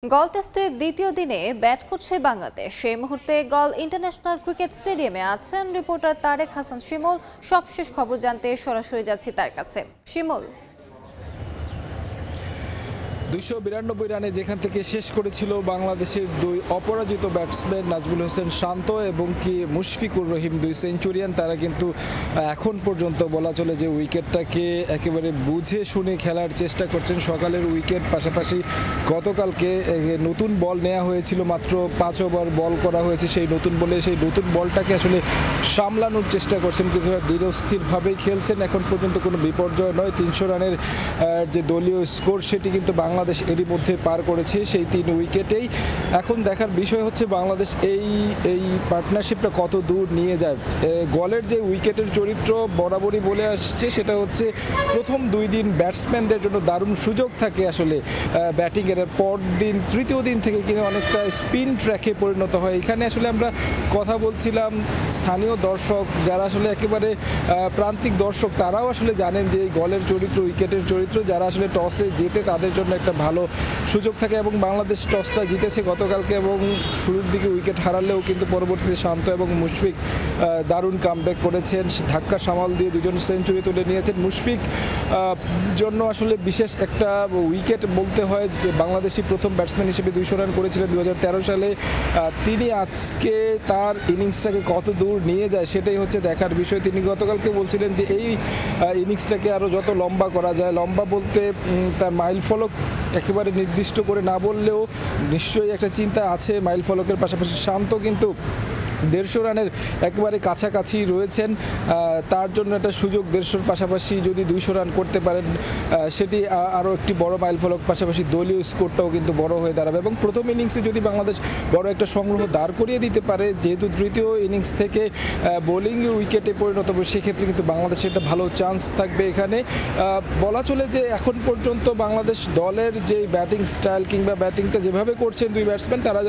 গল টেস্টের দ্বিতীয় দিনে ব্যাট করছে বাংলাদেশ। সেই মুহূর্তে গল ইন্টারন্যাশনাল ক্রিকেট স্টেডিয়ামে আছেন রিপোর্টার তারেক হাসান শিমুল। সবশেষ খবর জানতে সরাসরি যাচ্ছি তার কাছে। শিমুল, 292 রানে যেখান থেকে শেষ করেছিল বাংলাদেশের দুই অপরাজিত ব্যাটসম্যান নাজমুল হোসেন শান্ত এবং কি মুশফিকুর রহিম, দুই সেঞ্চুরিয়ান, তারা কিন্তু এখন পর্যন্ত বলা চলে যে উইকেটটাকে একেবারে বুঝে শুনে খেলার চেষ্টা করছেন। সকালের উইকেট পাশাপাশি গতকালকে নতুন বল নেওয়া হয়েছিল, মাত্র 5 ওভার বল করা হয়েছে। সেই নতুন বলটাকে আসলে সামলানোর চেষ্টা করছেন, কিছুটা ধীরস্থিরভাবেই খেলছেন। এখন পর্যন্ত কোনো বিপর্যয় নয়। 300 রানের যে দলীয় স্কোর সেটি কিন্তু বাংলাদেশ এরই মধ্যে পার করেছে সেই 3 উইকেটেই। এখন দেখার বিষয় হচ্ছে বাংলাদেশ এই পার্টনারশিপটা কত দূর নিয়ে যায়। গলের যে উইকেটের চরিত্র বরাবরই বলে আসছে, সেটা হচ্ছে প্রথম 2 দিন ব্যাটসম্যানদের জন্য দারুণ সুযোগ থাকে আসলে ব্যাটিংয়ের। পর দিন তৃতীয় দিন থেকে কিন্তু অনেকটা স্পিন ট্র্যাকে পরিণত হয়। এখানে আসলে আমরা কথা বলছিলাম স্থানীয় দর্শক যারা আসলে একেবারে প্রান্তিক দর্শক, তারাও আসলে জানেন যে এই গলের চরিত্র, উইকেটের চরিত্র, যারা আসলে টসে জেতে তাদের জন্য একটা ভালো সুযোগ থাকে। এবং বাংলাদেশ টসটা জিতেছে গতকালকে এবং শুরুর দিকে উইকেট হারালেও কিন্তু পরবর্তীতে শান্ত এবং মুশফিক দারুণ কামব্যাক করেছেন। ধাক্কা সামাল দিয়ে দুজন সেঞ্চুরি তুলে নিয়েছেন। মুশফিক জন্য আসলে বিশেষ একটা উইকেট বলতে হয়। বাংলাদেশি প্রথম ব্যাটসম্যান হিসেবে 200 রান করেছিলেন 2013 সালে। তিনি আজকে তার ইনিংসটাকে কত দূর নিয়ে যায় সেটাই হচ্ছে দেখার বিষয়। তিনি গতকালকে বলছিলেন যে এই ইনিংসটাকে আরও যত লম্বা করা যায়, লম্বা বলতে তার মাইল ফলক একেবারে নির্দিষ্ট করে না বললেও নিশ্চয়ই একটা চিন্তা আছে মাইল ফলকের পাশাপাশি। শান্ত কিন্তু 150 রানের একেবারে কাছাকাছি রয়েছেন। তার জন্য একটা সুযোগ, 150-র পাশাপাশি যদি 200 রান করতে পারেন সেটি আরও একটি বড় মাইলফলক, পাশাপাশি দলীয় স্কোরটাও কিন্তু বড় হয়ে দাঁড়াবে। এবং প্রথম ইনিংসে যদি বাংলাদেশ বড় একটা সংগ্রহ দাঁড় করিয়ে দিতে পারে, যেহেতু তৃতীয় ইনিংস থেকে বোলিং উইকেটে পরিণত হবে, সেক্ষেত্রে কিন্তু বাংলাদেশের একটা ভালো চান্স থাকবে এখানে। বলা চলে যে এখন পর্যন্ত বাংলাদেশ দলের যে ব্যাটিং স্টাইল কিংবা ব্যাটিংটা যেভাবে করছেন দুই ব্যাটসম্যান, তারা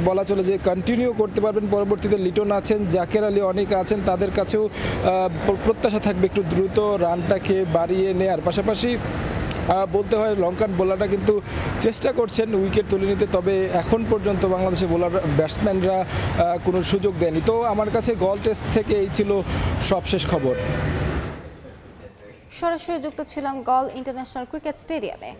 বলা চলে যে কন্টিনিউ করতে পারবেন। পরবর্তীতে লিটন আছেন, জাকের আলী অনেকে আছেন, তাদের কাছেও প্রত্যাশা থাকবে একটু দ্রুত রানটাকে বাড়িয়ে নেয়ার। পাশাপাশি বলতে হয় লঙ্কান বোলাররা কিন্তু চেষ্টা করছেন উইকেট তুলে নিতে, তবে এখন পর্যন্ত বাংলাদেশের ব্যাটসম্যানরা কোনো সুযোগ দেয়নি। তো আমার কাছে গল টেস্ট থেকে এই ছিল সবশেষ খবর। সরাসরি যুক্ত ছিলাম গল ইন্টারন্যাশনাল ক্রিকেট স্টেডিয়ামে।